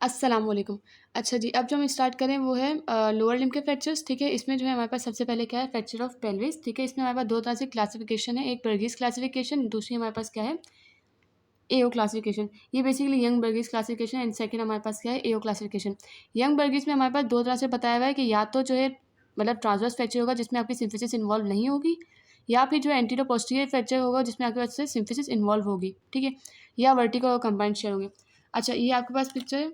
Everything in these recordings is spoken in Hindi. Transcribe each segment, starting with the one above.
अस्सलाम वालेकुम। अच्छा जी, अब जो हम स्टार्ट करें वो है लोअर लिम्ब के फ्रैक्चर्स, ठीक है? इसमें जो है हमारे पास सबसे पहले क्या है, फ्रैक्चर ऑफ पेल्विस, ठीक है? इसमें हमारे पास 2 तरह से क्लासिफिकेशन है, एक बर्गीस क्लासिफिकेशन, दूसरी हमारे पास क्या है, एओ क्लासिफिकेशन। ये basically Young Burgess classification and second हमारे पास क्या है, एओ क्लासिफिकेशन। यंग बर्गीस में हमारे पास 2 तरह से बताया हुआ है कि या तो जो है मतलब ट्रांसवर्स फ्रैक्चर होगा जिसमें आपकी सिम्फिसिस इन्वॉल्व नहीं होगी, या फिर जो है एंटीरो पोस्टीरियर फ्रैक्चर होगा जिसमें आपके पास से सिम्फिसिस इन्वॉल्व होगी, ठीक है? या वर्टिकल और कंबाइंड शेयर होंगे। अच्छा, ये आपके पास पिक्चर है।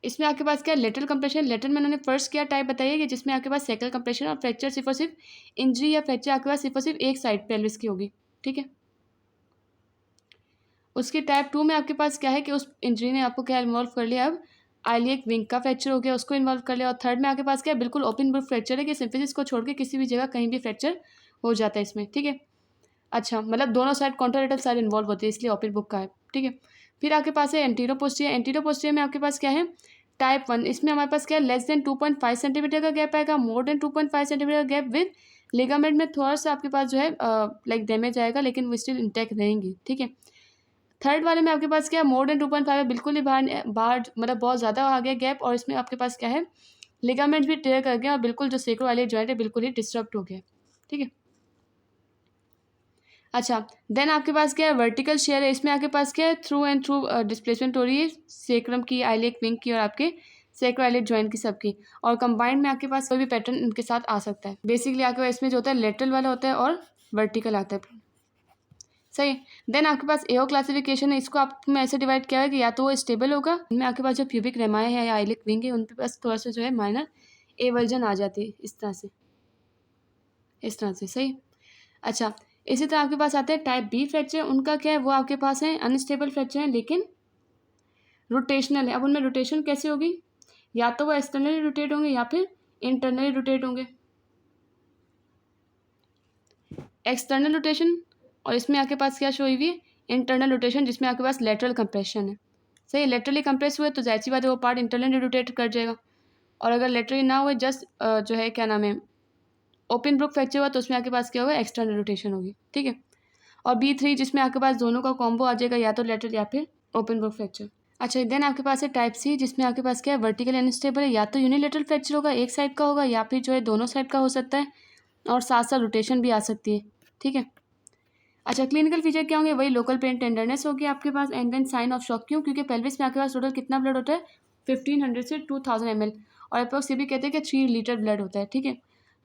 इसमें आपके पास क्या है, लेटरल कंप्रेशन। लेटरल में उन्होंने फर्स्ट क्या टाइप बताइए कि जिसमें आपके पास सेकल कंप्रेशन और फ्रैक्चर सिर्फ और सिर्फ इंजरी या फ्रैक्चर आपके पास सिर्फ और सिर्फ एक साइड पेल्विस की होगी, ठीक है? उसके टाइप 2 में आपके पास क्या है कि उस इंजरी ने आपको क्या इन्वॉल्व कर लिया, अब आइलियक विंग का फ्रैक्चर हो गया, उसको इन्वॉल्व कर लिया। और थर्ड में आपके पास क्या है, बिल्कुल ओपन बुक फ्रैक्चर है कि सिम्फिसिस को छोड़ के किसी भी जगह कहीं भी फ्रैक्चर हो जाता है इसमें, ठीक है? अच्छा, मतलब दोनों साइड कॉन्ट्रालेटरल साइड इन्वॉल्व होती है, इसलिए ओपन बुक का है, ठीक है? फिर आपके पास है एंटीरो पोस्टीरियर। एंटीरो पोस्टीरियर में आपके पास क्या है, टाइप 1। इसमें हमारे पास क्या है, लेस देन 2.5 सेंटीमीटर का गैप आएगा, मोर देन 2.5 सेंटीमीटर का गैप विद लिगामेंट में थोड़ा सा आपके पास जो है लाइक डैमेज आएगा, लेकिन वो स्टिल इंटैक्ट रहेंगी, ठीक है? थर्ड वाले में आपके पास क्या है, मोर देन 2.5 है, बिल्कुल ही बाहर बाहर मतलब बहुत ज़्यादा आ गया गैप, और इसमें आपके पास क्या है, लिगामेंट भी टेयर कर गया और बिल्कुल जो सेक्रोइलियक जॉइंट है बिल्कुल ही डिस्टर्ब हो गया, ठीक है? अच्छा, देन आपके पास क्या है, वर्टिकल शेयर है। इसमें आपके पास क्या है, थ्रू एंड थ्रू डिस्प्लेसमेंट हो रही है सेक्रम की, आइलियक विंग की और आपके सेक्रोइलियक जॉइंट की, सबकी। और कंबाइंड में आपके पास कोई भी पैटर्न इनके साथ आ सकता है। बेसिकली आपके पास इसमें जो होता है लेटरल वाला होता है और वर्टिकल आता है, सही। देन आपके पास एओ क्लासिफिकेशन है। इसको आप में ऐसे डिवाइड किया है कि या तो वो स्टेबल होगा, इनमें आपके पास जो प्यूबिक रेमाए है या आइलिक विंग है उनके पास थोड़ा सा जो है माइनर एवर्जन आ जाती है, इस तरह से, इस तरह से, सही। अच्छा, इसी तरह आपके पास आते हैं टाइप बी फ्रैक्चर। उनका क्या है, वो आपके पास है अनस्टेबल फ्रैक्चर है लेकिन रोटेशनल है। अब उनमें रोटेशन कैसे होगी, या तो वो एक्सटर्नली रोटेट होंगे या फिर इंटरनली रोटेट होंगे। एक्सटर्नल रोटेशन, और इसमें आपके पास क्या शो हुई है, इंटरनल रोटेशन, जिसमें आपके पास लेटरल कंप्रेशन है, सही। लेटरली कंप्रेस हुए तो जाहिर सी बात है वो पार्ट इंटरनली रोटेट कर जाएगा, और अगर लेटरली ना हुए, जस्ट जो है क्या नाम है, ओपन ब्रुक फ्रैक्चर हुआ, तो उसमें आपके पास क्या होगा, एक्सटर्नल रोटेशन होगी, ठीक है? और B3 जिसमें आपके पास दोनों का कॉम्बो आ जाएगा, या तो लेटरल या फिर ओपन बुक फ्रैक्चर। अच्छा, देन आपके पास है टाइप सी, जिसमें आपके पास क्या है, वर्टिकल अनस्टेबल है। या तो यूनिलेटरल फ्रैक्चर होगा, एक साइड का होगा, या फिर जो है दोनों साइड का हो सकता है, और साथ साथ रोटेशन भी आ सकती है, ठीक है? अच्छा, क्लिनिकल फीचर क्या होंगे, वही लोकल पेन टेंडरनेस होगी आपके पास, and then sign of shock. क्यों? क्योंकि पेल्विस में आपके पास टोटल कितना ब्लड होता है, 1500 से 2000 ml, और अप्रोक्स ये भी कहते हैं कि 3 लीटर ब्लड होता है, ठीक है?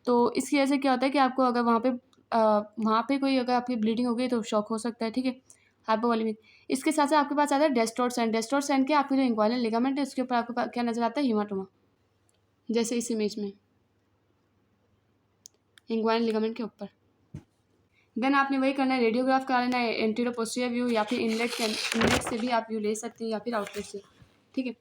तो इसकी वजह से क्या होता है कि आपको अगर वहाँ पे कोई अगर आपकी ब्लीडिंग हो गई तो शॉक हो सकता है, ठीक है? हाइपोवोलेमिक। इसके साथ साथ आपके पास आता है डेस्टोर साइन। डेस्टोर साइन क्या, आपकी जो इंग्वाइनल लिगामेंट है उसके ऊपर आपके पास क्या नजर आता है, हीमाटोमा, जैसे इस इमेज में इंग्वाइनल लिगामेंट के ऊपर। देन आपने वही करना है, रेडियोग्राफ करा लेना है, एंटीरो पोस्टीरियर व्यू, या फिर इनलेट से भी आप व्यू ले सकते हैं, या फिर आउटलेट से, ठीक है?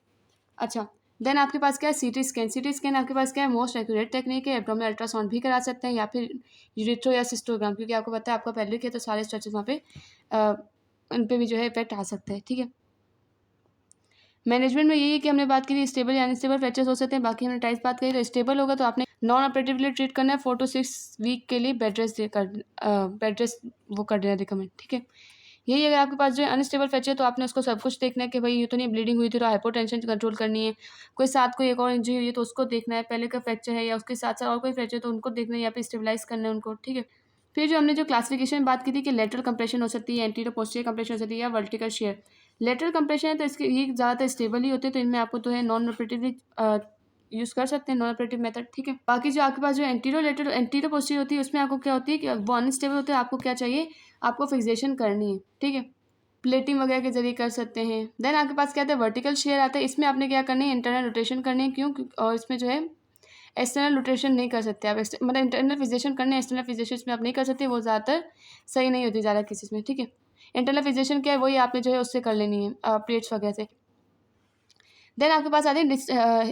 अच्छा, देन आपके पास क्या है, सीटी स्कैन। सीटी स्कैन आपके पास क्या है, मोस्ट एक्यूरेट टेक्निक है। एब्डोमिनल अल्ट्रासाउंड भी करा सकते हैं, या फिर यूरिथ्रो या सिस्टोग्राम, क्योंकि आपको पता है आपका पेल्विक है तो सारे स्ट्रक्चर्स वहाँ पे उन पे भी जो है इफेक्ट आ सकता है, ठीक है? मैनेजमेंट में यही है कि हमने बात की थी स्टेबल या अनस्टेबल फ्रैक्चर्स हो सकते हैं। बाकी हमने टाइप्स बात करी, तो स्टेबल होगा तो आपने नॉन ऑपरेटिवली ट्रीट करना है, 4 to 6 वीक के लिए बेड रेस्ट वो कर देना रिकमेंड, ठीक है? यही अगर आपके पास जो है अनस्टेबल फ्रैक्चर, तो आपने उसको सब कुछ देखना है कि भाई ये तो नहीं ब्लीडिंग हुई थी तो हाइपोटेंशन कंट्रोल करनी है, कोई साथ कोई एक और इंजरी हुई है तो उसको देखना है, पहले का फ्रैक्चर है या उसके साथ साथ और कोई फ्रैक्चर तो उनको देखना है, या फिर स्टेबलाइज करना है उनको, ठीक है? फिर जो हमने जो क्लासिफिकेशन में बात की थी कि लेटरल कंप्रेशन हो सकती है, एंटीरियर पोस्टीरियर कंप्रेशन हो सकती है, या वर्टिकल शेयर। लेटरल कंप्रेशन है तो इसके ये ज़्यादातर स्टेबल ही होते हैं, तो इनमें आपको तो है नॉन ऑपरेटिवली यूज़ कर सकते हैं, नॉन ऑपरेटिव मेथड, ठीक है? बाकी जो आपके पास जो एंटीरियर पोस्टीरियर होती है उसमें आपको क्या होती है कि वो अनस्टेबल होते हैं, आपको क्या चाहिए, आपको फिक्सेशन करनी है, ठीक है? प्लेटिंग वगैरह के जरिए कर सकते हैं। देन आपके पास क्या आता है, वर्टिकल शेयर आता है। इसमें आपने क्या करना है, इंटरनल रोटेशन करनी है। क्यों? और इसमें जो है एक्सटर्नल रोटेशन नहीं कर सकते आप, मतलब इंटरनल फिक्सेशन करने, एक्सटर्नल फिक्सेशन इसमें आप नहीं कर सकते, वो ज़्यादातर सही नहीं होती ज़्यादा केसेस में, ठीक है? इंटरनल फिक्सेशन क्या है, वही आपने जो है उससे कर लेनी है, प्लेट्स वगैरह से। देन आपके पास आती है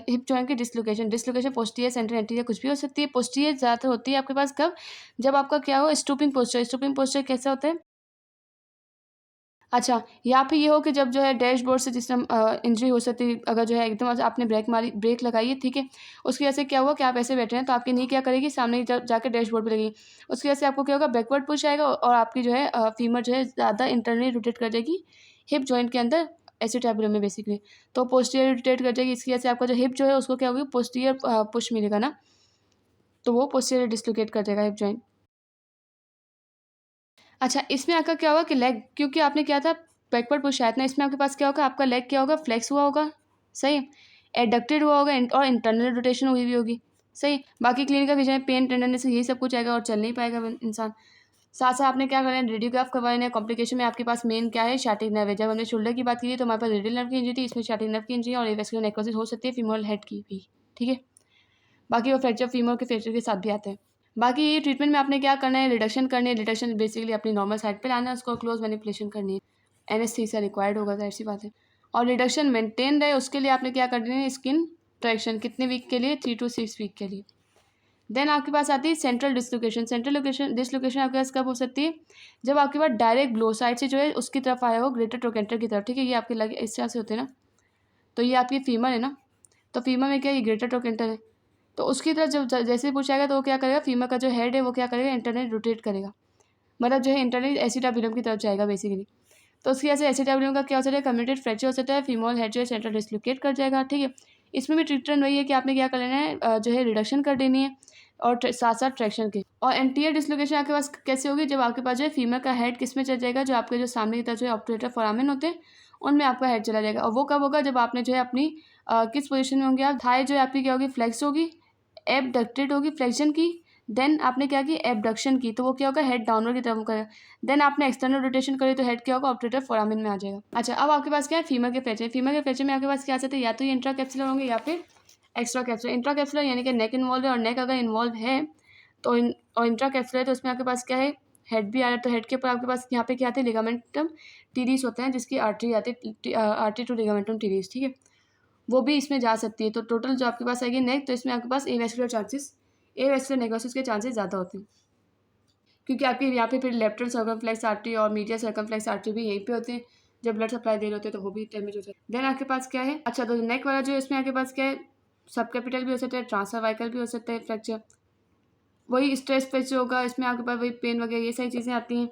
हिप जॉइंट की dislocation. Dislocation posterior, central, anterior कुछ भी हो सकती है। पोस्टीरियर ज़्यादातर होती है आपके पास कब, जब आपका क्या हो, स्टूपिंग पोस्चर। स्टूपिंग पोस्चर कैसा होता है, अच्छा, या फिर ये हो कि जब जो है डैशबोर्ड से जिस इंजरी हो सकती है, अगर जो है एकदम आपने ब्रेक लगाई है, ठीक है? उसकी वजह से क्या हुआ कि आप ऐसे बैठे हैं तो आपकी नी क्या करेगी, सामने जब जाकर डैशबोर्ड पे लगेगी, उसकी वजह से आपको क्या होगा, बैकवर्ड पुश आएगा, और आपकी जो है फीमर जो है ज़्यादा इंटरनली रोटेट कर जाएगी हिप जॉइंट के अंदर, एसिटाबुलम में बेसिकली, तो पोस्टीरियर रोटेट कर जाएगी। इसकी वजह से आपका जो हिप जो है उसको क्या होगी, पोस्टीरियर पुश मिलेगा ना, तो वो पोस्टीरियर डिस्लोकेट कर देगा हिप जॉइंट। अच्छा, इसमें आपका क्या होगा कि लेग, क्योंकि आपने क्या था बैकवर्ड पुश आया था ना, इसमें आपके पास क्या होगा, आपका लेग क्या होगा, फ्लेक्स हुआ होगा, सही, एडक्टेड हुआ होगा और इंटरनल रोटेशन हुई भी होगी, सही। बाकी क्लिनिकल विजन में पेन, टेंडरनेस यही सब कुछ आएगा और चल नहीं पाएगा इंसान। साथ साथ आपने क्या करना है, रेडियोग्राफ करवाना है। कॉम्प्लिकेशन में आपके पास मेन क्या है, शाटिक नर्व है। जब हमने शोल्डर की बात की तो हमारे पास रेडियल नर्व की इंजरी थी, इसमें शाटिक नर्व की इंजरी और एवेस्कुलर नेक्रोसिस हो सकती है फीमोरल हेड की भी, ठीक है। बाकी वो फ्रैक्चर फीमोर के फ्रैक्चर के साथ भी आते हैं। बाकी ये ट्रीटमेंट में आपने क्या करना है, रिडक्शन करनी है। रिडक्शन बेसिकली अपनी नॉर्मल साइड पे लाना है, उसको क्लोज मैनिपुलेशन करनी है। एनेस्थीसिया रिक्वायर्ड होगा, जाहिर सी बात है। और रिडक्शन मेंटेन रहे उसके लिए आपने क्या करनी है, स्किन ट्रैक्शन कितने वीक के लिए, 3 to 6 वीक के लिए। देन आपके पास आती है central dislocation. Central location dislocation आपके पास कब हो सकती है, जब आपके पास डायरेक्ट ब्लो साइड से जो है उसकी तरफ आया हो, ग्रेटर ट्रोकेंटर की तरफ, ठीक है। ये आपके लगे इस तरह से होते हैं ना, तो ये आपकी फीमर है ना, तो फीमर में क्या है, ये ग्रेटर ट्रोकेंटर है, तो उसकी तरफ जब जैसे ही पूछाएगा तो वो क्या करेगा, फीमर का जो हेड है वो क्या करेगा, इंटरनल रोटेट करेगा, मतलब जो है इंटरनल एसिटाबुलम की तरफ जाएगा बेसिकली। तो उसकी वजह से एसिटाबुलम का क्या हो सकता है, कम्यूटेड फ्रैक्चर हो सकता है, फीमोरल हेड जो है सेंट्रल डिसलोकेट कर जाएगा, ठीक है। इसमें भी ट्रीटमेंट वही है कि आपने क्या कर लेना है, जो है रिडक्शन कर देनी है और साथ साथ ट्रैक्शन की। और एंटीरियर डिसलोकेशन आपके पास कैसे होगी, जब आपके पास जो है फीमर का हेड किस में चल जाएगा, जो आपके जो सामने की तरफ जो है ऑब्टूरेटर फोरामेन होते हैं उनमें आपका हेड चला जाएगा। और वो कब होगा, जब आपने जो है अपनी किस पोजीशन में होंगे आप, थाई जो है आपकी क्या होगी, फ्लेक्स होगी, एबडक्टेड होगी फ्लेक्शन की, देन आपने क्या की, एबडक्शन की, तो वो क्या होगा, हेड डाउनवर्ड की तरफ करेगा। देन आपने एक्सटर्नल रोटेशन करी तो हेड क्या होगा, ऑब्टूरेटर फोरामेन में आ जाएगा। अच्छा, अब आपके पास क्या है, फीमर के फ्रैक्चर। फीमर के फ्रैक्चर में आपके पास क्या आ सकते हैं, या तो ये इंट्रा कैप्सुलर होंगे या फिर एक्स्ट्रा कैप्सुलर। इंट्रा कैप्सुलर यानी कि नेक इन्वॉल्व है, और नेक अगर इन्वॉल्व है तो और इंट्रा कैप्सुलर है तो उसमें आपके पास क्या है, हेड भी आ रहा है, तो हेड के ऊपर आपके पास यहाँ पे क्या आते हैं, लिगामेंटम टीरीज होते हैं, जिसकी आर्टरी आती है, आर्टरी टू लिगामेंटम टीरीज, ठीक है, वो भी इसमें जा सकती है। तो टोटल जो आपके पास आएगी नेक, तो इसमें आपके पास एवेस्कुलर चांसेस, एवेस्कुलर नेक्रोसिस के चांसेस ज़्यादा होते हैं, क्योंकि आपके यहाँ पे फिर लेफ्टल सर्कमफ्लेक्स आर्टरी और मीडियल सर्कमफ्लेक्स आर्टरी भी यहीं पे होते हैं। जब ब्लड सप्लाई दे रहे होते हैं तो वो भी डैमेज हो जाता है। देन आपके पास क्या है, अच्छा, तो नेक वाला जो है इसमें आपके पास क्या है, सब कैपिटल भी हो सकता है, ट्रांससर्वाइकल भी हो सकता है फ्रैक्चर, वही स्ट्रेस फ्रैक्चर होगा, इसमें आपके पास वही पेन वगैरह ये सारी चीज़ें आती हैं।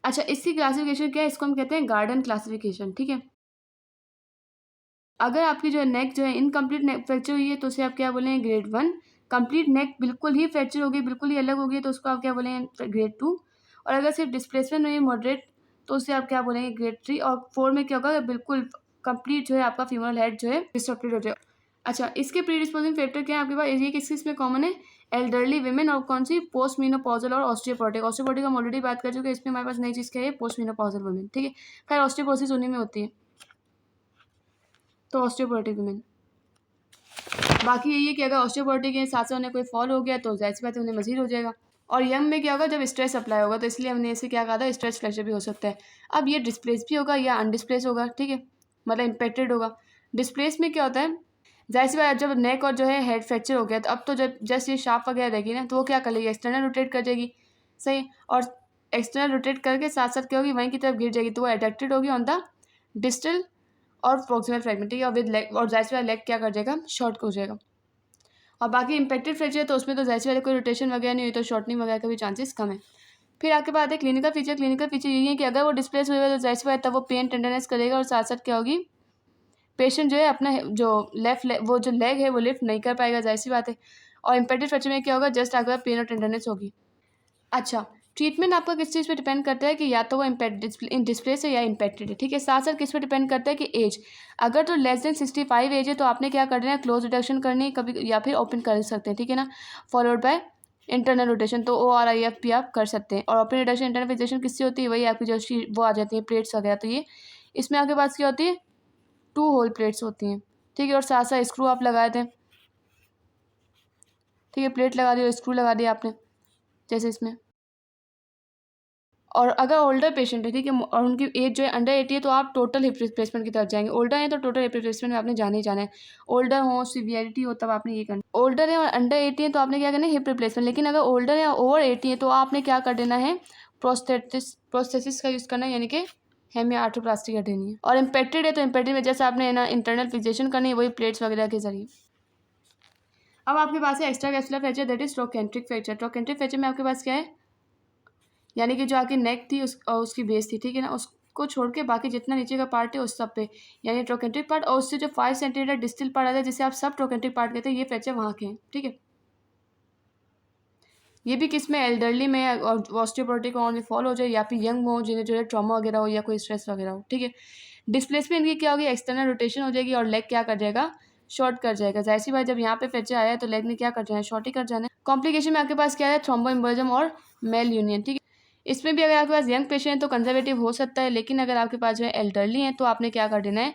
अच्छा, इसकी क्लासिफिकेशन क्या है, इसको हम कहते हैं गार्डन क्लासिफिकेशन, ठीक है। अगर आपकी जो है नेक जो है इनकम्प्लीट नेक फ्रैक्चर हुई है तो उसे आप क्या बोलेंगे, ग्रेड 1। कंप्लीट नेक बिल्कुल ही फ्रैक्चर होगी, बिल्कुल ही अलग होगी, तो उसको आप क्या बोलेंगे, ग्रेड 2। और अगर सिर्फ डिस्प्लेसमेंट हुई है मॉडरेट, तो उसे आप क्या बोलेंगे, ग्रेड 3। और 4 में क्या होगा, बिल्कुल कंप्लीट जो है आपका फीमोरल हेड जो है डिस्ट्रक्टेड हो जाएगा। अच्छा, इसके प्रीडिस्पोजिंग फैक्टर क्या है आपके पास, ये किस किस में कॉमन है, एल्डरली वीमेन और कौन सी, पोस्ट मीनोपॉजल और ऑस्टियोपोरोटिक। ऑस्टियोपोरोटिक हम ऑलरेडी बात कर चुके हैं, इसमें हमारे पास नई चीज़ क्या है, पोस्ट मीनोपॉजल वुमेन, ठीक है। खैर ऑस्टियोपोरोसिस उन्हीं में होती है, तो ऑस्टियोपोरोटिक वुमेन। बाकी यही है कि अगर ऑस्टियोपोरोटिक के साथ साथ उन्हें कोई फॉल हो गया तो जाहिर सी बात है उन्हें मजीद हो जाएगा। और यंग में क्या होगा, जब स्ट्रेस अप्लाई होगा, तो इसलिए हमने इसे क्या कहा था, स्ट्रेस फ्रैक्चर भी हो सकता है। अब ये डिस्प्लेस भी होगा या अनडिस्प्लेस होगा, ठीक है, मतलब इम्पेक्टेड होगा। डिस्प्लेस में क्या होता है, जाहिर सी बात है जब नेक और जो है हेड फ्रैक्चर हो गया तो अब तो जब जस्ट ये शार्प वगैरह रहेगी ना, तो वो क्या कर लेगी, एक्सटर्नल रोटेट कर जाएगी, सही। और एक्सटर्नल रोटेट करके साथ साथ क्या होगी, वहीं की तरफ गिर जाएगी, तो वो एडेक्टेड होगी ऑन द डिस्टल और प्रोक्सिमल फ्रेगमेंट, ठीक है। और विद लेग, और जाहिर सी बात लेग क्या कर जाएगा, शॉर्ट हो जाएगा। और बाकी इम्पैक्टेड फ्रैक्चर है तो उसमें तो जाहिर सी बात है कोई रोटेशन वगैरह नहीं हुई, तो शॉर्टनिंग वगैरह का भी चांसेस कम है। फिर आपके पास है क्लिनिकल फीचर। क्लिनिकल फीचर यही है कि अगर वो डिस्प्लेस हुआ है तो जाहिर सी बात है तब वो पेन टेंडरनेस करेगा, और साथ साथ क्या होगी, पेशेंट जो है अपना जो वो जो लेग है वो लिफ्ट नहीं कर पाएगा, जाहिर सी बात है। और इम्पैक्टेड फ्रैक्चर में क्या होगा, जस्ट आपके पास पेन और टेंडरनेस होगी। अच्छा, ट्रीटमेंट आपका किस चीज़ पे डिपेंड करता है कि या तो वो डिस्प्लेस है या इम्पैक्टेड है, ठीक है। साथ साथ किस पे डिपेंड करता है कि एज, अगर तो लेस देन 65 एज है तो आपने क्या करना है, क्लोज रिडक्शन करनी है कभी, या फिर ओपन कर सकते हैं, ठीक है ना, फॉलोड बाय इंटरनल रोटेशन, तो ORIF भी आप कर सकते हैं। और ओपन रिडक्शन इंटरनल फिक्सेशन किससे होती है, वही आपकी जो वो आ जाती है प्लेट्स वगैरह, तो ये इसमें आपके पास क्या होती है, 2 होल प्लेट्स होती हैं, ठीक है। और साथ साथ स्क्रू आप लगाए थे, ठीक है, प्लेट लगा दी और स्क्रू लगा दिया आपने, जैसे इसमें। और अगर ओल्डर पेशेंट है, ठीक है, और उनकी एज जो है अंडर 80 है, तो आप टोटल हिप रिप्लेसमेंट की तरफ जाएंगे। ओल्डर है तो टोटल हिप रिप्लेसमेंट में आपने जाना ही जाना है। ओल्डर हो, सीवियरिटी हो, तब आपने ये करना। ओल्डर है और अंडर 80 है तो आपने क्या करना है, हिप रिप्लेसमेंट। लेकिन अगर ओल्डर है और ओवर 80 है तो आपने क्या कर देना है, प्रोस्थेसिस का यूज़ करना है, यानी कि हेमिया आर्थ्रोप्लास्टी कर देनी है। और इम्पेक्टेड है तो इम्पेक्टेड में जैसे आपने ना इंटरनल फिक्सेशन करनी है, वही प्लेट्स वगैरह के जरिए। अब आपके पास है extra capsular fracture, that is trochanteric fracture. Trochanteric fracture में आपके पास क्या है, यानी कि जो आपकी नेक थी और उसकी बेस थी, ठीक है ना, उसको को छोड़ के बाकी जितना नीचे का पार्ट है उस सब पे, यानी ट्रोकेंट्रिक पार्ट और उससे जो 5 सेंटीमीटर डिस्टल पार्ट आता है जिसे आप सब ट्रोकेंट्रिक पार्ट कहते हैं, ये फ्रैक्चर वहाँ के हैं, ठीक है। ये भी किस में, एल्डरली में और ऑस्टियोपोरोटिक ऑन फॉल हो जाए या फिर यंग हो जिन्हें जो है ट्रॉमा वगैरह हो या कोई स्ट्रेस वगैरह हो, ठीक है। डिस्प्लेसमेंट इनकी क्या होगी, एक्सटर्नल रोटेशन हो जाएगी और लेग क्या कर जाएगा, शॉर्ट कर जाएगा। जाहिर सी बात, जब यहाँ पे फ्रैक्चर आया है तो लेग ने क्या कर जाना है, शॉर्ट ही कर जाना है। कॉम्प्लिकेशन में आपके पास क्या है, थ्रोम्बोएम्बोलिज्म और मेल यूनियन, ठीक है। इसमें भी अगर आपके पास यंग पेशेंट है तो कंजर्वेटिव हो सकता है, लेकिन अगर आपके पास जो है एल्डरली है तो आपने क्या कर देना है,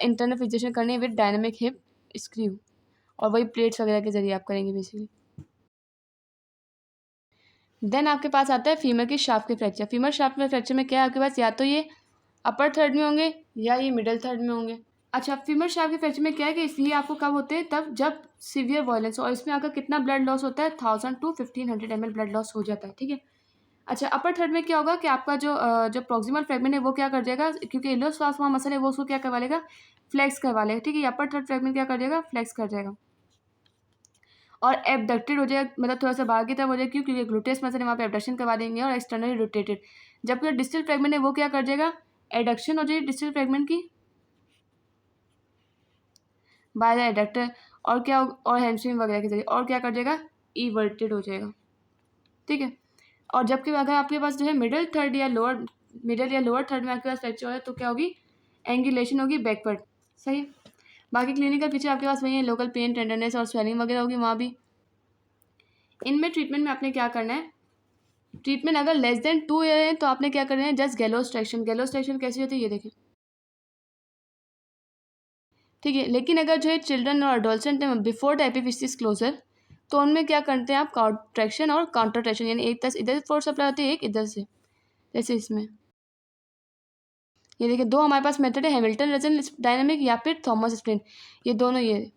इंटरनल फिक्सेशन करनी है विद डायनामिक हिप स्क्रू, और वही प्लेट्स वगैरह के जरिए आप करेंगे बेसिकली। देन आपके पास आता है फीमर की शाफ्ट के फ्रैक्चर। फीमर शाफ्ट में फ्रैक्चर में क्या है आपके पास, या तो ये अपर थर्ड में होंगे या ये मिडल थर्ड में होंगे। अच्छा, फीमर शाफ्ट के फ्रैक्चर में क्या है कि इसलिए आपको कब होते हैं, तब जब सीवियर वायलेंस, और इसमें आपका कितना ब्लड लॉस होता है, 1000 to 1500 ml ब्लड लॉस हो जाता है, ठीक है। अच्छा, अपर थर्ड में क्या होगा कि आपका जो प्रॉक्सिमल फ्रेगमेंट है वो क्या कर जाएगा, क्योंकि इलियोस्वास वहाँ मसल है वो उसको क्या करवा लेगा, फ्लेक्स करवा लेगा, ठीक है। अपर थर्ड फ्रेगमेंट क्या कर जाएगा, फ्लेक्स कर जाएगा और एबडक्टेड हो जाएगा, मतलब थोड़ा सा बाहर की तरफ हो जाएगा, क्योंकि ग्लूटेस मसल है वहाँ पे एबडक्शन करवा देंगे और एक्सटर्नली रोटेटेड। जबकि डिस्टल फ्रेगमेंट है वो क्या कर जाएगा, एडक्शन हो जाएगी डिस्टल फ्रेगमेंट की बाय द एडक्टर, और क्या और हैमस्ट्रिंग वगैरह के जरिए, और क्या कर जाएगा, इवर्टेड हो जाएगा, ठीक है। और जबकि अगर आपके पास जो है मिडल या लोअर थर्ड में आपके पास फ्रैक्चर हो है तो क्या होगी, एंगुलेशन होगी बैकवर्ड, सही। बाकी क्लिनिकल फीचर आपके पास वही है, लोकल पेन, टेंडरनेस और स्वेलिंग वगैरह होगी वहाँ भी। इनमें ट्रीटमेंट में आपने क्या करना है, ट्रीटमेंट अगर लेस देन 2 ईयर है तो आपने क्या करना है, just gallows traction. Gallows traction कैसी होती है ये देखें, ठीक है। लेकिन अगर जो है चिल्ड्रन और अडोलसेंट है बिफोर द एपिफिसिस क्लोजर, तो उनमें क्या करते हैं आप, ट्रैक्शन और काउंटर ट्रैक्शन, यानी एक तरह से इधर से फोर्स सप्लाई होती है, एक इधर से, जैसे इसमें ये देखिए। दो हमारे पास मेथड है, हैमिल्टन रजन डायनामिक या फिर थॉमस स्प्लिन, ये दोनों ये।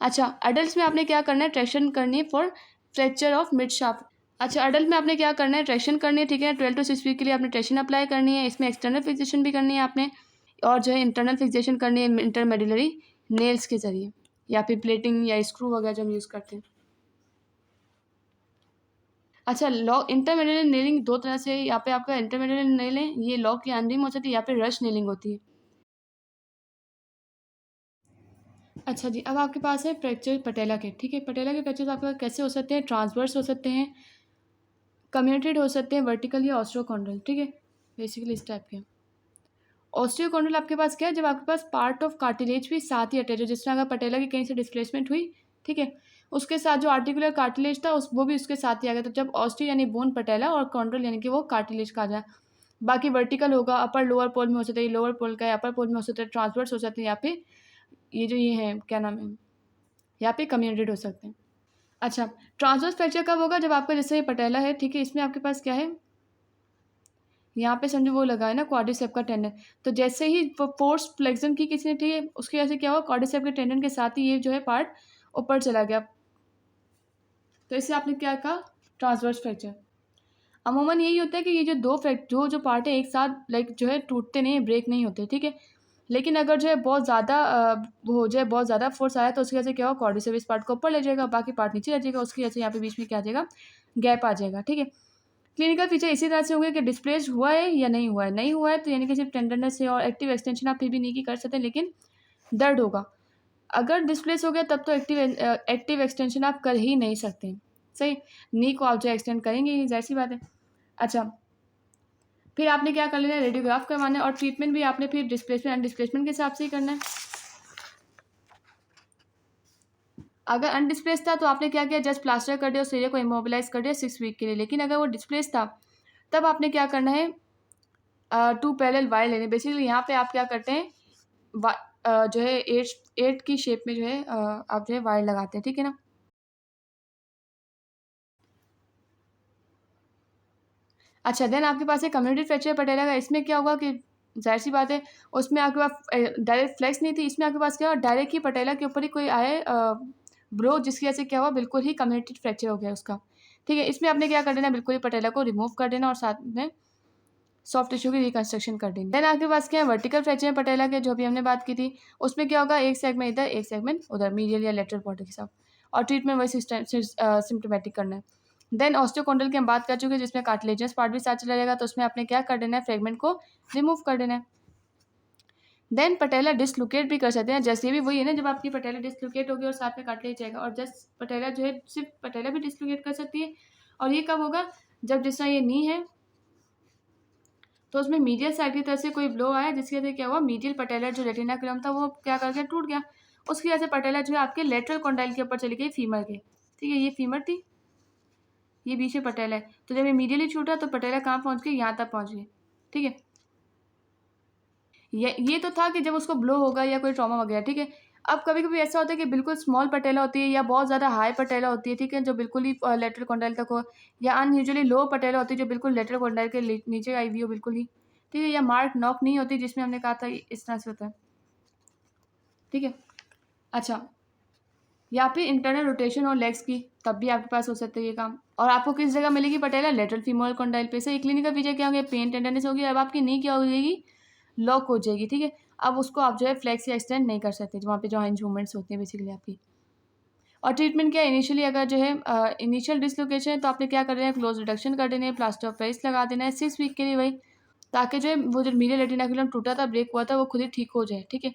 अच्छा, अडल्ट में आपने क्या करना है, ट्रैक्शन करनी है for fracture of mid shaft. अच्छा, अडल्ट में आपने क्या करना है, ट्रैक्शन करनी है, ठीक है। 12 to 6 वीक के लिए आपने ट्रैक्शन अप्लाई करनी है। इसमें एक्सटर्नल फिक्सेशन भी करनी है आपने, और जो है इंटरनल फिक्सेशन करनी है इंटरमेडुलरी नेल्स के जरिए, या फिर प्लेटिंग या स्क्रू वगैरह जो हम यूज़ करते हैं। अच्छा, लॉक इंटरमेडुलरी नेलिंग दो तरह से, यहाँ पे आपका इंटरमेडुलरी नेल है, ये लॉक या अनरिम हो सकती है या फिर रश नेलिंग होती है। अच्छा जी, अब आपके पास है फ्रैक्चर पटेला के, ठीक है। पटेला के फ्रैक्चर आपके पास कैसे हो सकते हैं, ट्रांसवर्स हो सकते हैं, कम्यूटेड हो सकते हैं, वर्टिकल या ऑस्ट्रोकॉन्ड्रल, ठीक है। बेसिकली इस टाइप के। ऑस्टियोकॉन्ड्रल आपके पास क्या है, जब आपके पास पार्ट ऑफ कार्टिलेज भी साथ ही अटैच हो, जिस तरह अगर पटेला की कहीं से डिस्प्लेसमेंट हुई, ठीक है, उसके साथ जो आर्टिकुलर कार्टिलेज था वो भी उसके साथ ही आ गया। तो जब ऑस्टियो यानी बोन पटेला और कॉन्ड्रल यानी कि वो कार्टिलेज का आ जाए। बाकी वर्टिकल होगा, अपर लोअर पोल में हो सकता है, लोअर पोल का है, अपर पोल में हो सकता है, ट्रांसवर्स हो सकते हैं, या फिर ये जो ये है क्या नाम है, यहाँ पे कम्यूटेड हो सकते हैं। अच्छा, ट्रांसवर्स फ्रैक्चर कब होगा, जब आपका जैसे ये पटेला है, ठीक है, इसमें आपके पास क्या है, यहाँ पे समझो वो लगा है ना क्वाड्रिसेप का टेंडन, तो जैसे ही फोर्स फ्लेक्शन की किसी ने, ठीक है, उसकी वजह से क्या हुआ, क्वाड्रिसेप के टेंडन के साथ ही ये जो है पार्ट ऊपर चला गया, तो इससे आपने क्या कहा, ट्रांसवर्स फ्रैक्चर। अमूमन यही होता है कि ये जो जो पार्ट है एक साथ लाइक जो है टूटते नहीं, ब्रेक नहीं होते, ठीक है। लेकिन अगर जो है बहुत ज़्यादा वो हो जाए, बहुत ज़्यादा फोर्स आया तो उसकी वजह से क्या होगा, क्वाड्रिसेप इस पार्ट को ऊपर ले जाएगा, बाकी पार्ट नीचे रह जाएगा, उसकी वजह से यहाँ पे बीच में क्या आ जाएगा, गैप आ जाएगा, ठीक है। क्लिनिकल फीचर इसी तरह से होंगे कि डिस्प्लेस हुआ है या नहीं हुआ है, नहीं हुआ है तो यानी कि सिर्फ टेंडरनेस है और एक्टिव एक्सटेंशन आप फिर भी नी की कर सकते हैं, लेकिन दर्द होगा। अगर डिस्प्लेस हो गया तब तो एक्टिव एक्सटेंशन आप कर ही नहीं सकते, सही। नी को आप जो एक्सटेंड करेंगे ही, जाहिर सी बात है। अच्छा, फिर आपने क्या कर लेना है, रेडियोग्राफ करवाना है, और ट्रीटमेंट भी आपने फिर डिस्प्लेसमेंट एंड डिस्प्लेसमेंट के हिसाब से ही करना है। अगर अनडिस्प्लेस था तो आपने क्या किया, जस्ट प्लास्टर कर दिया, उस एरिया को इमोबिलाइज कर दिया 6 वीक के लिए। लेकिन अगर वो डिस्प्लेस था तब आपने क्या करना है, 2 पैरेलल वायर लेने। बेसिकली यहाँ पे आप क्या करते हैं, जो है एट की शेप में जो है आप जो है वायर लगाते हैं, ठीक है ना। अच्छा, देन आपके पास है कम्युनिटी फ्रैक्चर पटेला का। इसमें क्या होगा कि जाहिर सी बात है, उसमें आपके पास डायरेक्ट फ्लेक्स नहीं थी, इसमें आपके पास क्या हुआ, डायरेक्ट ही पटेला के ऊपर ही कोई आए ब्रो, जिसकी वजह से क्या हुआ, बिल्कुल ही कम्युनिटी फ्रैक्चर हो गया उसका, ठीक है। इसमें आपने क्या कर देना, बिल्कुल ही पटेला को रिमूव कर देना और साथ में सॉफ्ट टिश्यू की रिकंस्ट्रक्शन कर देंगे। देन आपके पास क्या है, वर्टिकल फ्रैक्चर है पटेला के, जो भी हमने बात की थी। उसमें क्या होगा, एक सेगमेंट इधर, एक सेगमेंट उधर, मीडियल या लेटरल बॉडी के साथ, और ट्रीटमेंट वही सिम्टोमेटिक करना है। देन ऑस्टियोकॉन्ड्रिल की हम बात कर चुके हैं, जिसमें कार्टिलेजियस पार्ट भी साथ चला जाएगा, तो उसमें आपने क्या कर देना है, फ्रेगमेंट को रिमूव कर देना है। देन पटेला डिसलोकेट भी कर सकते हैं, जैसे भी वही है ना, जब आपकी पटेला डिसलोकेट होगी और साथ में कार्टिलेज जाएगा, और जस्ट पटेला जो है सिर्फ पटेला भी डिसलोकेट कर सकती है। और ये कब होगा, जब जिस तरह ये नी है तो उसमें मीडियल साइड की तरफ से कोई ब्लो आया, जिसकी वजह से क्या हुआ, मीडियल पटेलर जो रेटिनाकुलम था वो क्या कर गया, टूट गया। उसकी वजह से पटेलर जो है आपके लेटरल कॉन्डाइल के ऊपर चली गई, फीमर के। ठीक है, ये फीमर थी, ये बीच में पटेला है। तो जब ये मीडियली छूटा तो पटेला कहाँ पहुँच गई, यहाँ तक पहुँच गई। ठीक है, ये तो था कि जब उसको ब्लो होगा या कोई ट्रॉमा वगैरह। ठीक है, अब कभी कभी ऐसा होता है कि बिल्कुल स्मॉल पटेला होती है या बहुत ज़्यादा हाई पटेला होती है, ठीक है, जो बिल्कुल ही लेटरल कॉन्डाइल तक हो, या अनयूजुअली लो पटेला होती है जो बिल्कुल लेटरल कॉन्डाइल के नीचे आई हुई हो बिल्कुल ही। ठीक है, या मार्क नॉक नहीं होती, जिसमें हमने कहा था इस तरह से होता है। ठीक है, अच्छा, या फिर इंटरनल रोटेशन और लेग्स की, तब भी आपके पास हो सकता है ये काम। और आपको किस जगह मिलेगी पटेला, लेटरल फीमोरल कॉन्डाइल पे से। क्लिनिकल फीचर क्या होंगे, पेन टेंडरनेस होगी। अब आपकी नी क्या हो जाएगी, लॉक हो जाएगी। ठीक है, अब उसको आप जो है फ्लेक्स या एक्सटेंड नहीं कर सकते, वहाँ पे जो हैंड मूवमेंट्स होती हैं बेसिकली आपकी। और ट्रीटमेंट क्या है, इनिशियली अगर जो है इनिशियल डिसलोकेशन है तो आपने क्या कर देना है, क्लोज रिडक्शन कर देना है, प्लास्टर ऑफ पेरिस लगा देना है 6 वीक के लिए वही, ताकि जो है वो जो मीडियल रेटिनाकुलम टूटा था, ब्रेक हुआ था, वो खुद ही ठीक हो जाए। ठीक है,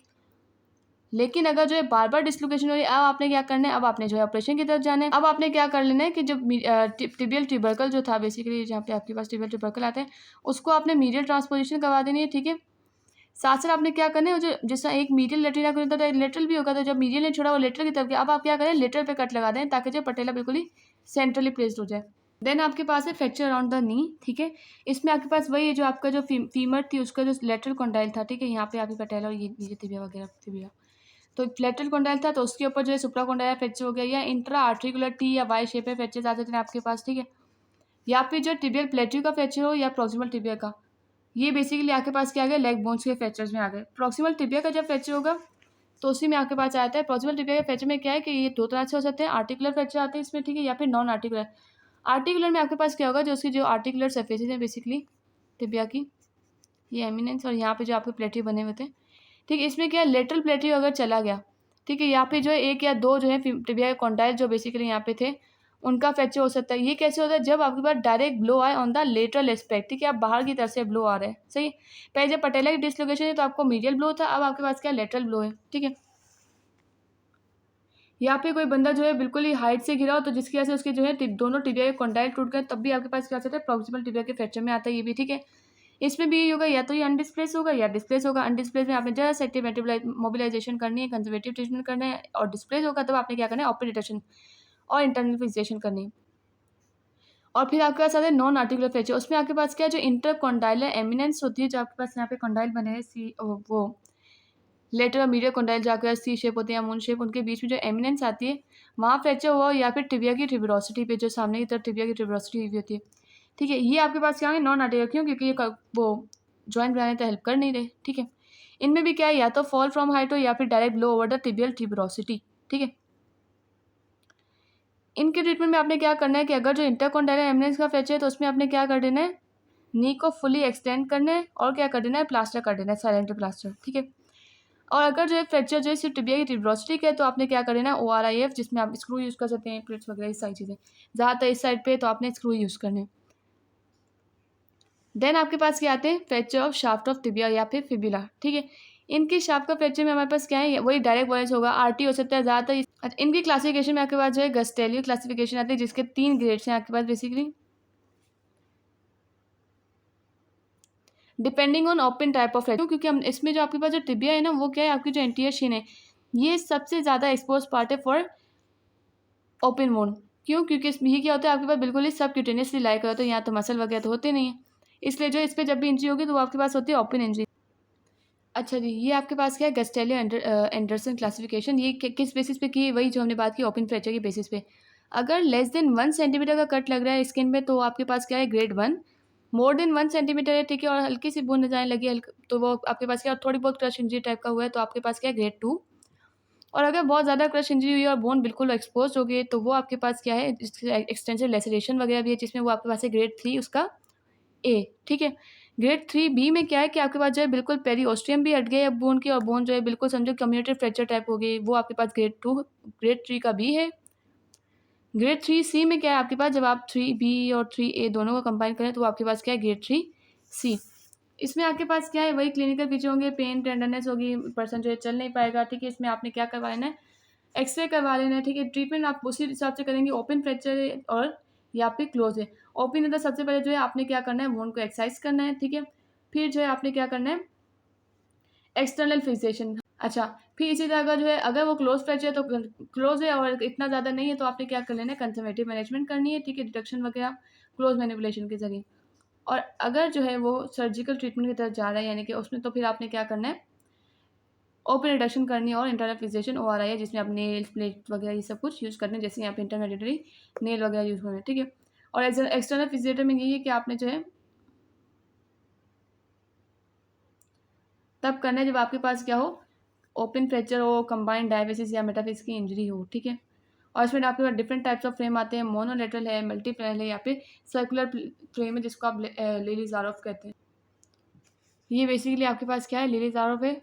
लेकिन अगर जो है बार बार डिसलोकेशन हो रही है, अब आपने क्या करना है, अब आपने जो है ऑपरेशन की तरफ जाना है। अब आपने क्या कर लेना है कि जब टिबियल ट्यूबरकल जो था बेसिकली, जहाँ पे आपके पास टिबियल ट्यूबरकल आते हैं, उसको आपने मीडियल ट्रांसपोजिशन करवा देनी है। ठीक है, साथ साथ आपने क्या करना है, जो जिस तरह एक मीडियल रेटिनाकुलम था तो एक लेटरल भी होगा, तो जब मीडियल ने छोड़ा वो लेटरल की तरफ गया, अब आप क्या करें, लेटरल पे कट लगा दें, ताकि जो पटेला बिल्कुल ही सेंट्रली प्लेस्ड हो जाए। देन आपके पास है फ्रैक्चर अराउंड द नी। ठीक है, इसमें आपके पास वही है, जो आपका जो फीमर थी उसका जो लेटरल कॉन्डाइल था। ठीक है, यहाँ पे आपकी पटेला और ये तिबिया वगैरह तिबिया, तो लेटरल कॉन्डाइल था, तो उसके ऊपर जो है सुप्रा कॉन्डाइल फ्रैक्चर हो गया, या इंट्रा आर्टिकुलर टी या वाई शेप में फ्रैक्चर आ जाते हैं आपके पास। ठीक है, या फिर जो टिबियल प्लेट्यू का फ्रैक्चर हो या प्रॉक्सिमल टिबिया का, ये बेसिकली आपके पास क्या आ गया, लेग बोन्स के फ्रैक्चर्स में आ गए। प्रॉक्सिमल टिबिया का जब फ्रैक्चर होगा तो उसी में आपके पास आता है। प्रॉक्सिमल टिबिया के फ्रैक्चर में क्या है कि ये दो तरह से हो सकते हैं, आर्टिकुलर फ्रैक्चर आते हैं इसमें, ठीक है, या फिर नॉन आर्टिकुलर। आर्टिकुलर में आपके पास क्या होगा, जो उसकी जो आर्टिकुलर सर्फेसेज हैं बेसिकली टिबिया की, ये एमिनेंस और यहाँ पे जो आपके प्लेट्यू बने हुए थे। ठीक है, इसमें क्या है, लेटरल प्लेट्यू अगर चला गया, ठीक है, यहाँ पे जो है एक या दो जो है टिबिया के कॉन्डाइल जो बेसिकली यहाँ पे थे, उनका फ्रैक्चर हो सकता है। ये कैसे होता है, जब आपके पास डायरेक्ट ब्लो आए ऑन द लेटरल एस्पेक्ट। ठीक है, आप बाहर की तरफ से ब्लो आ रहे हैं, सही। पहले जब पटेला की डिसलोकेशन है तो आपको मीडियल ब्लो था, अब आपके पास क्या लेटरल ब्लो है। ठीक है, यहाँ पे कोई बंदा जो है बिल्कुल ही हाइट से गिरा हो, तो जिसकी वजह से उसके जो है दोनों टिबिया के कॉन्डाइल टूट गए, तब भी आपके पास क्या होता है, प्रॉक्सिमल टिबिया के फ्रैक्चर में आता है ये भी। ठीक है, इसमें भी यही होगा, या तो ये अनडिस्प्लेस होगा या डिस्प्लेस होगा। अनडिस्प्लेस में आपने जस्ट एक्टिव मोबिलाइजेशन करनी है, कंजर्वेटिव ट्रीटमेंट करना है, और डिस्प्लेस होगा तब आपने क्या करना है, ऑपरेशन और इंटरनल फिक्सेशन करनी है। और फिर आपके पास आता है नॉन आर्टिकुलर फ्रैक्चर। उसमें आपके पास क्या है, जो इंटरकॉन्डाइलर एमिनेंस होती है, जो आपके पास यहाँ पे कॉन्डाइल बने हैं, सी वो लेटर और मीडियल कॉन्डाइल जो आपके पास सी शेप होते हैं या मून शेप, उनके बीच में जो एमिनेंस आती है, वहाँ फ्रैक्चर हुआ, या फिर टिबिया की ट्यूबरोसिटी पे, जो सामने की तरफ टिबिया की ट्यूबरोसिटी हुई होती है। ठीक है, ये आपके पास क्या है, नॉन आर्टिकुलर। क्यों, क्योंकि ये वो जॉइंट बनाने तो हेल्प कर नहीं रहे। ठीक है, इनमें भी क्या है, या तो फॉल फ्रॉम हाइट हो या फिर direct blow over the tibial tuberosity. ठीक है, इनके ट्रीटमेंट में आपने क्या करना है कि अगर जो इंटरकॉन्डाइलर एमिनेंस का फ्रैक्चर है तो उसमें आपने क्या कर देना है, नी को फुली एक्सटेंड करना है, और क्या कर देना है, प्लास्टर कर देना है, साइलेंट प्लास्टर। ठीक है, और अगर जो है फ्रैक्चर जो है सिर्फ टिबिया की ट्यूबरोसिटी का है तो आपने क्या कर देना है, ORIF, जिसमें आप स्क्रू यूज़ कर सकते हैं, प्लेट्स वगैरह, इस सारी चीज़ें। ज़्यादातर इस साइड पे तो आपने स्क्रू यूज़ करने हैं। देन आपके पास क्या आते हैं, fracture of shaft of tibia या फिर फिबुला। ठीक है, इनकी शाफ्ट का फ्रैक्चर में हमारे पास क्या है, वही डायरेक्ट वॉयस होगा, RT हो सकता है ज़्यादातर। अच्छा, इनकी क्लासिफिकेशन में आपके पास जो है गस्टेलियो क्लासिफिकेशन आती है, जिसके 3 ग्रेड्स हैं आपके पास basically, depending on open type of fracture. क्योंकि हम इसमें जो आपके पास जो टिबिया है ना, वो क्या है, आपकी जो एंटीरियर शिन है, ये सबसे ज़्यादा एक्सपोज पार्ट है फॉर ओपन वोन। क्यों, क्योंकि इसमें ये क्या होता है, आपके पास बिल्कुल ही सब क्यूटेनियसली लाइक होता है, यहाँ तो मसल वगैरह तो होते नहीं है, इसलिए जो इस पर जब भी इंजरी होगी तो वो आपके पास होती है ओपन इंजरी। अच्छा जी, ये आपके पास क्या है, गस्टेलियो एंडरसन क्लासिफिकेशन। ये किस बेसिस पे की है, वही जो हमने बात की ओपन फ्रैक्चर की बेसिस पे। अगर लेस देन 1 सेंटीमीटर का कट लग रहा है स्किन में तो आपके पास क्या है, ग्रेड 1। मोर देन 1 सेंटीमीटर है, ठीक है, और हल्की सी बूंद जाने लगी तो वो आपके पास क्या, थोड़ी बहुत क्रश इंजरी टाइप का हुआ है तो आपके पास क्या है, ग्रेड 2। और अगर बहुत ज़्यादा क्रश इंजरी हुई है और बोन बिल्कुल एक्सपोज हो गई तो वो आपके पास क्या है, एक्सटेंसिव लेसरेशन वगैरह भी है, जिसमें वो आपके पास है ग्रेड 3 उसका ए। ठीक है, ग्रेड 3B में क्या है कि आपके पास जो है बिल्कुल पेरीओस्टियम भी हट गई है बोन की, और बोन जो है बिल्कुल समझो कम्युनिटी फ्रैक्चर टाइप हो गई, वो आपके पास ग्रेड 2 ग्रेड 3 का भी है। ग्रेड 3C में क्या है आपके पास, जब आप 3B और 3A दोनों को कंबाइन करें तो आपके पास क्या है, ग्रेड 3C। इसमें आपके पास क्या है, वही क्लिनिकल फीचर होंगे, पेन टेंडरनेस होगी, पर्सन जो है चल नहीं पाएगा, ठीक है। इसमें आपने क्या करवा लेना है, एक्सरे करवा लेना है, ठीक है। ट्रीटमेंट आप उसी हिसाब से करेंगे, ओपन फ्रैक्चर है और या फिर क्लोज है। ओपन है तो सबसे पहले जो है आपने क्या करना है, वोन को एक्सरसाइज करना है, ठीक है। फिर जो है आपने क्या करना है, एक्सटर्नल फिक्सेशन। अच्छा, फिर इसी तरह अगर जो है, अगर वो क्लोज फ्रैक्चर है तो क्लोज है और इतना ज़्यादा नहीं है तो आपने क्या कर लेना है, कंजर्वेटिव मैनेजमेंट करनी है, ठीक है, डिडक्शन वगैरह क्लोज मैनिपुलेशन के जरिए। और अगर जो है वो सर्जिकल ट्रीटमेंट की तरफ जा रहा है यानी कि उसमें, तो फिर आपने क्या करना है, ओपन रिडक्शन करनी है और इंटरनल फिक्सेशन ORI है, जिसमें आप नेल्स प्लेट वगैरह ये सब कुछ यूज़ करने हैं, जैसे यहाँ पे इंटरमेडिटरी नेल वगैरह यूज़ करना है, ठीक है। और एक्सटर्नल फिक्सेटर में यही है कि आपने जो है तब करना है जब आपके पास क्या हो, ओपन फ्रैक्चर हो, कंबाइंड डायबिसिस या मेटाफिक्स की इंजरी हो, ठीक है। और इसमें आपके पास डिफरेंट टाइप्स ऑफ फ्रेम आते हैं, मोनोलेटरल है, मल्टीप्लेन है या फिर सर्कुलर फ्रेम है, जिसको आप लिलीज़ारोफ कहते हैं। ये बेसिकली आपके पास क्या है, लिलीज़ारोफ है,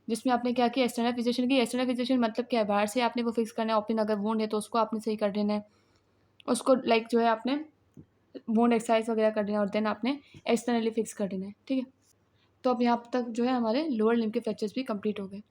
जिसमें आपने क्या किया, एक्सटर्नल फिक्सेशन की। एक्सटर्नल फिक्सेशन मतलब क्या है, बाहर से आपने वो फिक्स करना है, ओपन अगर वुंड है तो उसको आपने सही कर देना है, उसको लाइक जो है आपने वुंड एक्सरसाइज वगैरह कर देना है और देन आपने एक्सटर्नली फिक्स कर देना है, ठीक है। तो अब यहाँ तक जो है हमारे लोअर लिम्ब के फ्रैक्चर्स भी कंप्लीट हो गए।